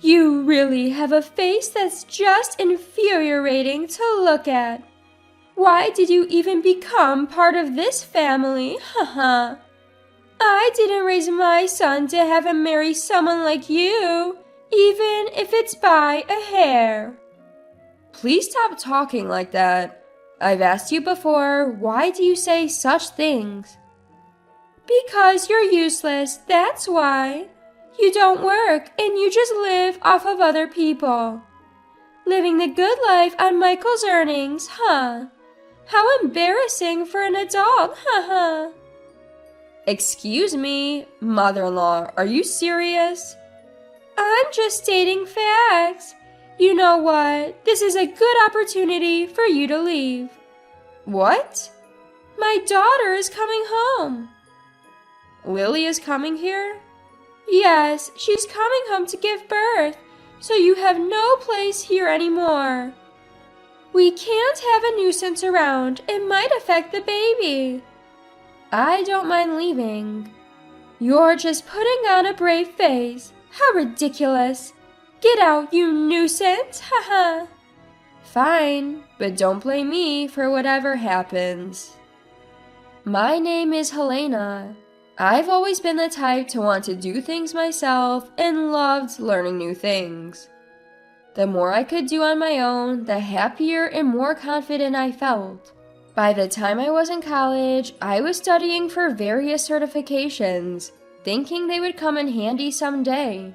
You really have a face that's just infuriating to look at. Why did you even become part of this family? Haha. I didn't raise my son to have him marry someone like you, even if it's by a hair. Please stop talking like that. I've asked you before, why do you say such things? Because you're useless, that's why. You don't work and you just live off of other people. Living the good life on Michael's earnings, huh? How embarrassing for an adult, haha. Excuse me, mother-in-law, are you serious? I'm just stating facts. You know what? This is a good opportunity for you to leave. What? My daughter is coming home. Lily is coming here? Yes, she's coming home to give birth, so you have no place here anymore. We can't have a nuisance around. It might affect the baby. I don't mind leaving. You're just putting on a brave face. How ridiculous. Get out, you nuisance, haha. Fine, but don't blame me for whatever happens. My name is Helena. I've always been the type to want to do things myself and loved learning new things. The more I could do on my own, the happier and more confident I felt. By the time I was in college, I was studying for various certifications, thinking they would come in handy someday.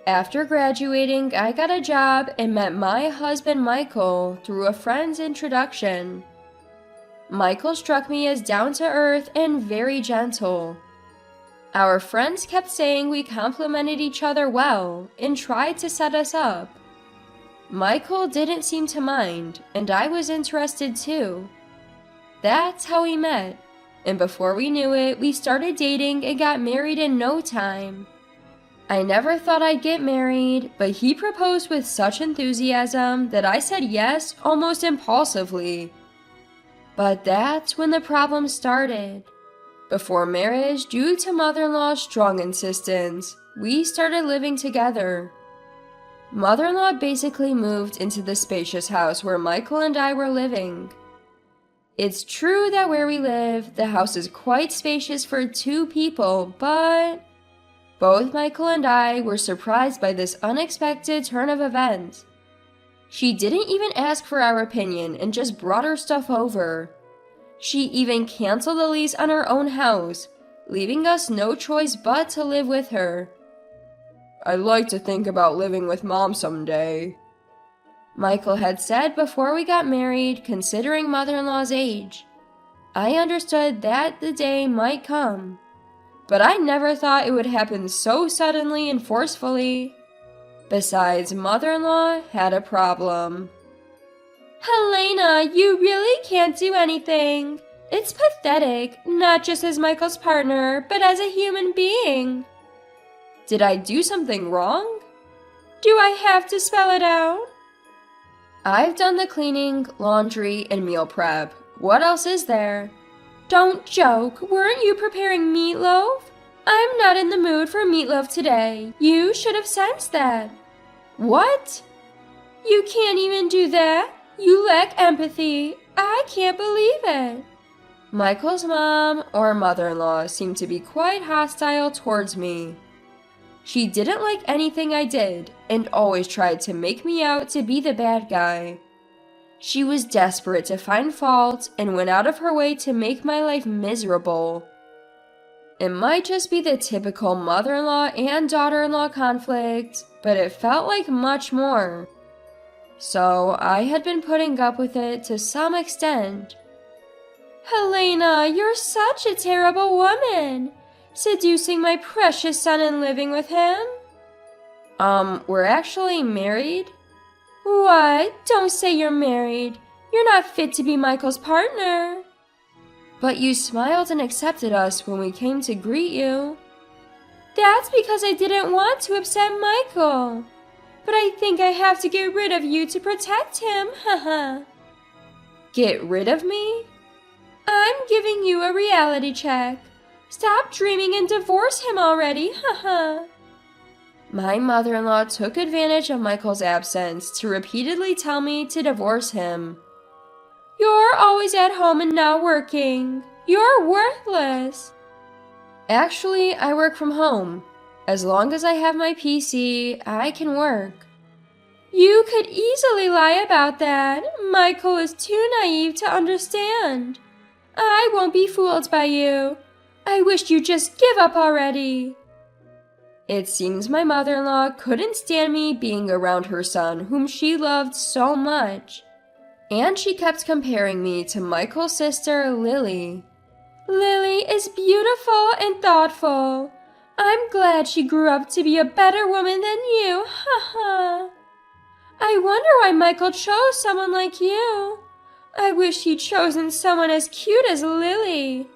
After graduating, I got a job and met my husband Michael through a friend's introduction. Michael struck me as down-to-earth and very gentle. Our friends kept saying we complimented each other well and tried to set us up. Michael didn't seem to mind, and I was interested too. That's how we met, and before we knew it, we started dating and got married in no time. I never thought I'd get married, but he proposed with such enthusiasm that I said yes almost impulsively. But that's when the problem started. Before marriage, due to mother-in-law's strong insistence, we started living together. Mother-in-law basically moved into the spacious house where Michael and I were living. It's true that where we live, the house is quite spacious for 2 people, but both Michael and I were surprised by this unexpected turn of events. She didn't even ask for our opinion and just brought her stuff over. She even canceled the lease on her own house, leaving us no choice but to live with her. I'd like to think about living with Mom someday, Michael had said before we got married, considering mother-in-law's age. I understood that the day might come, but I never thought it would happen so suddenly and forcefully. Besides, mother-in-law had a problem. Helena, you really can't do anything. It's pathetic, not just as Michael's partner, but as a human being. Did I do something wrong? Do I have to spell it out? I've done the cleaning, laundry, and meal prep. What else is there? Don't joke, weren't you preparing meatloaf? I'm not in the mood for meatloaf today. You should have sensed that. What? You can't even do that? You lack empathy. I can't believe it. Michael's mom, or mother-in-law, seemed to be quite hostile towards me. She didn't like anything I did, and always tried to make me out to be the bad guy. She was desperate to find fault and went out of her way to make my life miserable. It might just be the typical mother-in-law and daughter-in-law conflict, but it felt like much more. So I had been putting up with it to some extent. Helena, you're such a terrible woman. Seducing my precious son and living with him? We're actually married? What? Don't say you're married. You're not fit to be Michael's partner. But you smiled and accepted us when we came to greet you. That's because I didn't want to upset Michael. But I think I have to get rid of you to protect him, haha. Get rid of me? I'm giving you a reality check. Stop dreaming and divorce him already, haha. My mother-in-law took advantage of Michael's absence to repeatedly tell me to divorce him. You're always at home and not working. You're worthless. Actually, I work from home. As long as I have my PC, I can work. You could easily lie about that. Michael is too naive to understand. I won't be fooled by you. I wish you'd just give up already. It seems my mother-in-law couldn't stand me being around her son, whom she loved so much. And she kept comparing me to Michael's sister, Lily. Lily is beautiful and thoughtful. I'm glad she grew up to be a better woman than you, ha. I wonder why Michael chose someone like you. I wish he'd chosen someone as cute as Lily.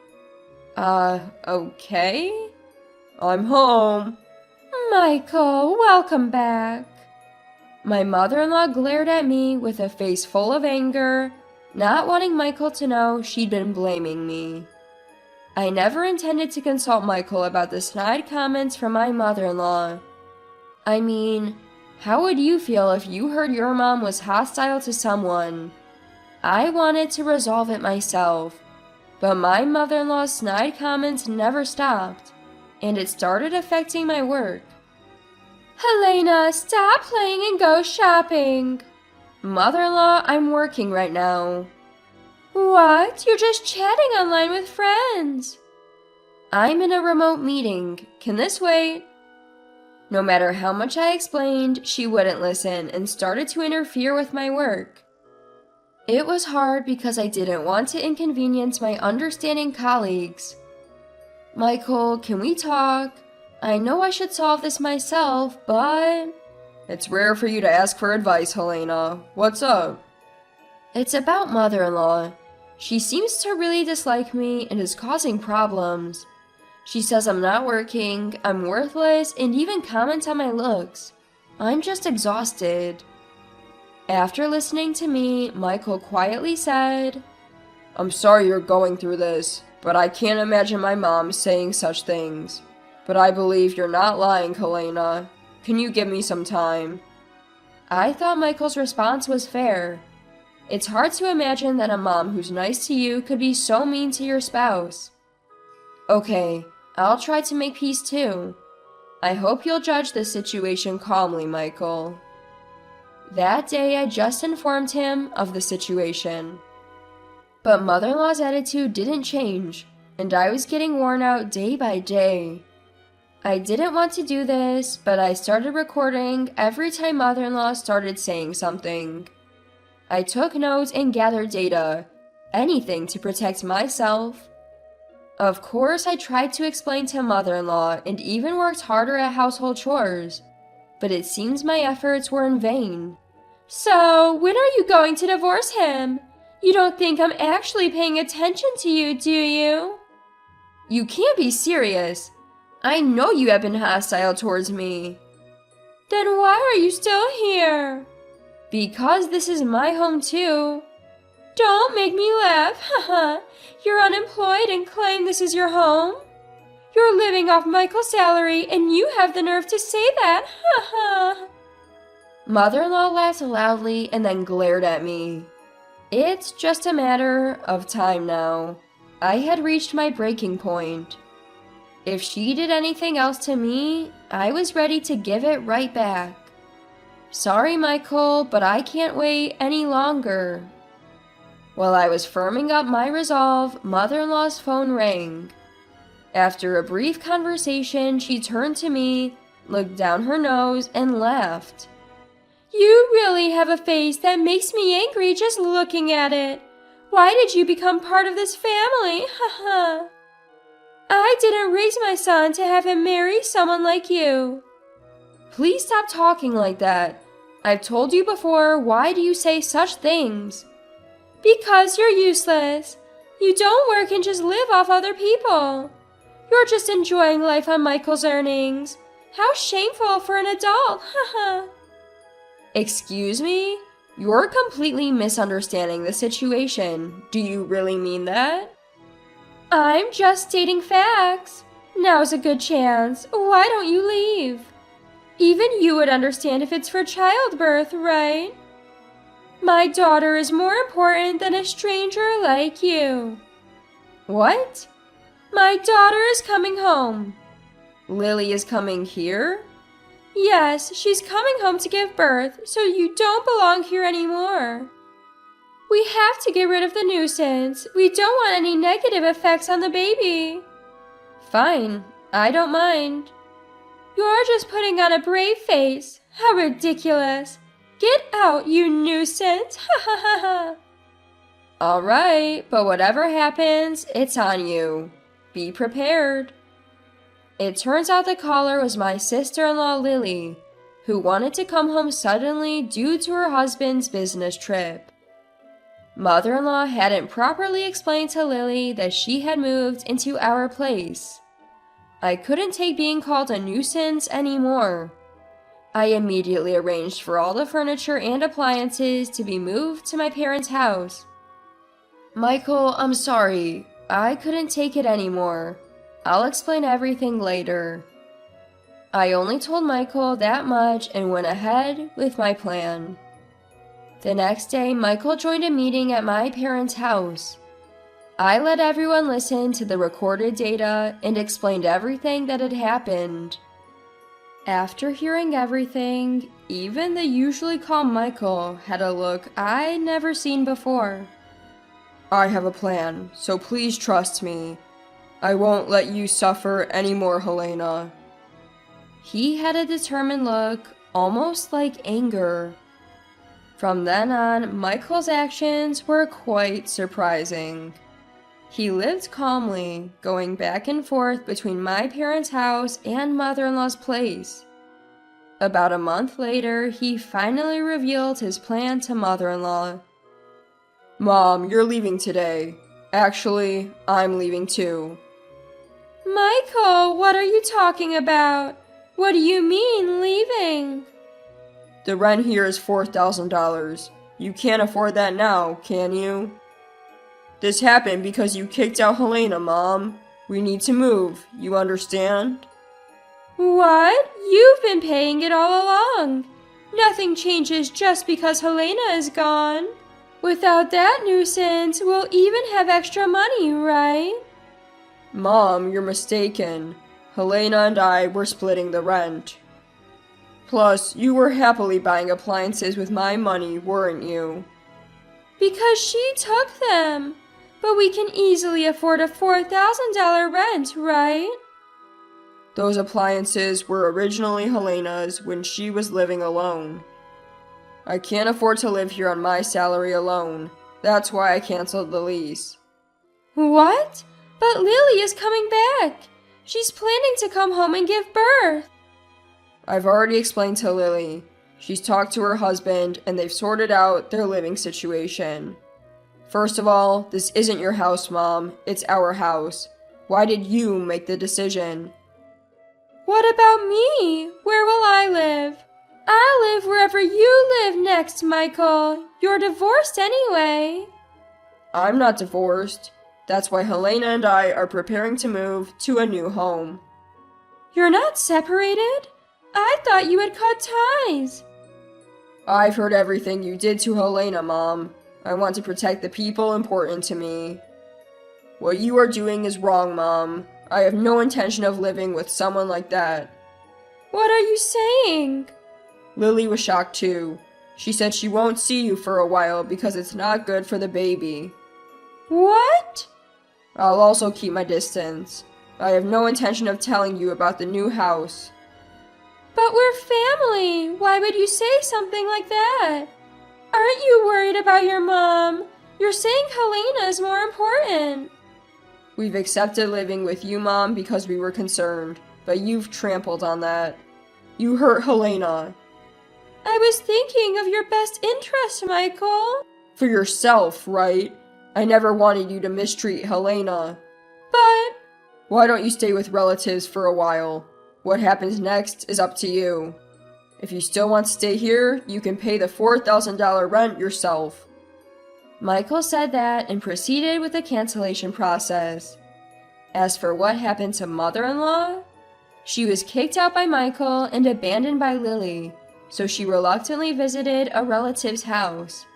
Okay. I'm home. Michael, welcome back. My mother-in-law glared at me with a face full of anger, not wanting Michael to know she'd been blaming me. I never intended to consult Michael about the snide comments from my mother-in-law. I mean, how would you feel if you heard your mom was hostile to someone? I wanted to resolve it myself, but my mother-in-law's snide comments never stopped, and it started affecting my work. Helena, stop playing and go shopping. Mother-in-law, I'm working right now. What? You're just chatting online with friends. I'm in a remote meeting. Can this wait? No matter how much I explained, she wouldn't listen and started to interfere with my work. It was hard because I didn't want to inconvenience my understanding colleagues. Michael, can we talk? I know I should solve this myself, but... It's rare for you to ask for advice, Helena. What's up? It's about mother-in-law. She seems to really dislike me and is causing problems. She says I'm not working, I'm worthless, and even comments on my looks. I'm just exhausted. After listening to me, Michael quietly said, I'm sorry you're going through this, but I can't imagine my mom saying such things. But I believe you're not lying, Helena. Can you give me some time? I thought Michael's response was fair. It's hard to imagine that a mom who's nice to you could be so mean to your spouse. Okay, I'll try to make peace too. I hope you'll judge this situation calmly, Michael. That day I just informed him of the situation. But mother-in-law's attitude didn't change, and I was getting worn out day by day. I didn't want to do this, but I started recording every time mother-in-law started saying something. I took notes and gathered data, anything to protect myself. Of course, I tried to explain to mother-in-law and even worked harder at household chores, but it seems my efforts were in vain. So, when are you going to divorce him? You don't think I'm actually paying attention to you, do you? You can't be serious. I know you have been hostile towards me. Then why are you still here? Because this is my home too. Don't make me laugh, haha. You're unemployed and claim this is your home? You're living off Michael's salary and you have the nerve to say that, haha. Mother-in-law laughed loudly and then glared at me. It's just a matter of time now. I had reached my breaking point. If she did anything else to me, I was ready to give it right back. Sorry, Michael, but I can't wait any longer. While I was firming up my resolve, mother-in-law's phone rang. After a brief conversation, she turned to me, looked down her nose, and laughed. You really have a face that makes me angry just looking at it. Why did you become part of this family? Haha. I didn't raise my son to have him marry someone like you. Please stop talking like that. I've told you before, why do you say such things? Because you're useless. You don't work and just live off other people. You're just enjoying life on Michael's earnings. How shameful for an adult, haha. Excuse me? You're completely misunderstanding the situation. Do you really mean that? I'm just stating facts. Now's a good chance. Why don't you leave? Even you would understand if it's for childbirth, right? My daughter is more important than a stranger like you. What? My daughter is coming home. Lily is coming here? Yes, she's coming home to give birth, so you don't belong here anymore. We have to get rid of the nuisance. We don't want any negative effects on the baby. Fine, I don't mind. You're just putting on a brave face. How ridiculous. Get out, you nuisance. Ha ha ha ha. All right, but whatever happens, it's on you. Be prepared. It turns out the caller was my sister-in-law Lily, who wanted to come home suddenly due to her husband's business trip. Mother-in-law hadn't properly explained to Lily that she had moved into our place. I couldn't take being called a nuisance anymore. I immediately arranged for all the furniture and appliances to be moved to my parents' house. Michael, I'm sorry. I couldn't take it anymore. I'll explain everything later. I only told Michael that much and went ahead with my plan. The next day, Michael joined a meeting at my parents' house. I let everyone listen to the recorded data and explained everything that had happened. After hearing everything, even the usually calm Michael had a look I'd never seen before. I have a plan, so please trust me. I won't let you suffer anymore, Helena. He had a determined look, almost like anger. From then on, Michael's actions were quite surprising. He lived calmly, going back and forth between my parents' house and mother-in-law's place. About a month later, he finally revealed his plan to mother-in-law. Mom, you're leaving today. Actually, I'm leaving too. Michael, what are you talking about? What do you mean, leaving? The rent here is $4,000. You can't afford that now, can you? This happened because you kicked out Helena, Mom. We need to move, you understand? What? You've been paying it all along. Nothing changes just because Helena is gone. Without that nuisance, we'll even have extra money, right? Mom, you're mistaken. Helena and I were splitting the rent. Plus, you were happily buying appliances with my money, weren't you? Because she took them. But we can easily afford a $4,000 rent, right? Those appliances were originally Helena's when she was living alone. I can't afford to live here on my salary alone. That's why I canceled the lease. What? But Lily is coming back. She's planning to come home and give birth. I've already explained to Lily. She's talked to her husband and they've sorted out their living situation. First of all, this isn't your house, Mom. It's our house. Why did you make the decision? What about me? Where will I live? I'll live wherever you live next, Michael. You're divorced anyway. I'm not divorced. That's why Helena and I are preparing to move to a new home. You're not separated? I thought you had cut ties. I've heard everything you did to Helena, Mom. I want to protect the people important to me. What you are doing is wrong, Mom. I have no intention of living with someone like that. What are you saying? Lily was shocked too. She said she won't see you for a while because it's not good for the baby. What? I'll also keep my distance. I have no intention of telling you about the new house. But we're family. Why would you say something like that? Aren't you worried about your mom? You're saying Helena is more important. We've accepted living with you, Mom, because we were concerned, but you've trampled on that. You hurt Helena. I was thinking of your best interest, Michael. For yourself, right? I never wanted you to mistreat Helena. But... Why don't you stay with relatives for a while? What happens next is up to you. If you still want to stay here, you can pay the $4,000 rent yourself. Michael said that and proceeded with the cancellation process. As for what happened to mother-in-law, She was kicked out by Michael and abandoned by Lily, so she reluctantly visited a relative's house.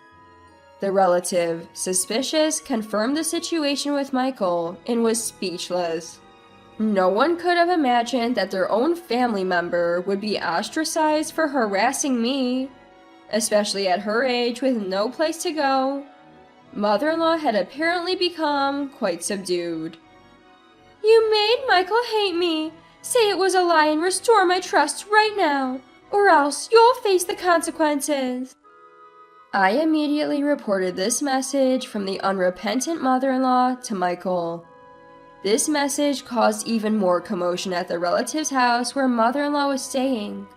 The relative, suspicious, confirmed the situation with Michael and was speechless. No one could have imagined that their own family member would be ostracized for harassing me, especially at her age with no place to go. Mother-in-law had apparently become quite subdued. "You made Michael hate me. Say it was a lie and restore my trust right now, or else you'll face the consequences." I immediately reported this message from the unrepentant mother-in-law to Michael. This message caused even more commotion at the relative's house where mother-in-law was staying.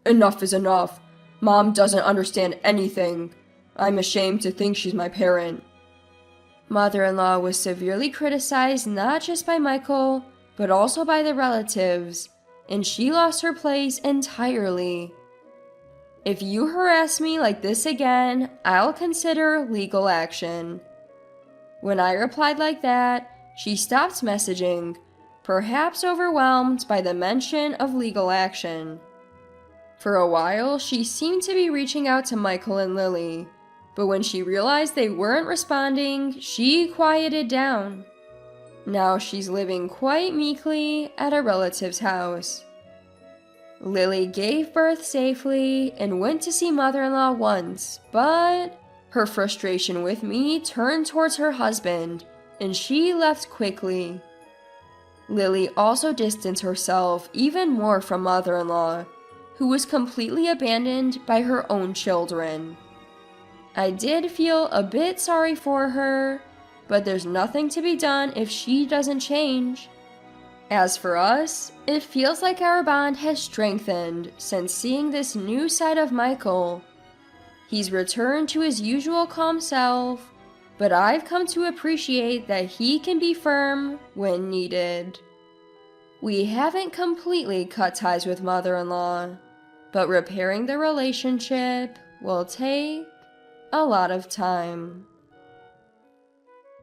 "Enough is enough. Mom doesn't understand anything. I'm ashamed to think she's my parent." Mother-in-law was severely criticized not just by Michael, but also by the relatives, and she lost her place entirely. "If you harass me like this again, I'll consider legal action." When I replied like that, she stopped messaging, perhaps overwhelmed by the mention of legal action. For a while, she seemed to be reaching out to Michael and Lily, but when she realized they weren't responding, she quieted down. Now she's living quite meekly at a relative's house. Lily gave birth safely and went to see mother-in-law once, but her frustration with me turned towards her husband, and she left quickly. Lily also distanced herself even more from mother-in-law, who was completely abandoned by her own children. I did feel a bit sorry for her, but there's nothing to be done if she doesn't change. As for us, it feels like our bond has strengthened since seeing this new side of Michael. He's returned to his usual calm self, but I've come to appreciate that he can be firm when needed. We haven't completely cut ties with mother-in-law, but repairing the relationship will take a lot of time.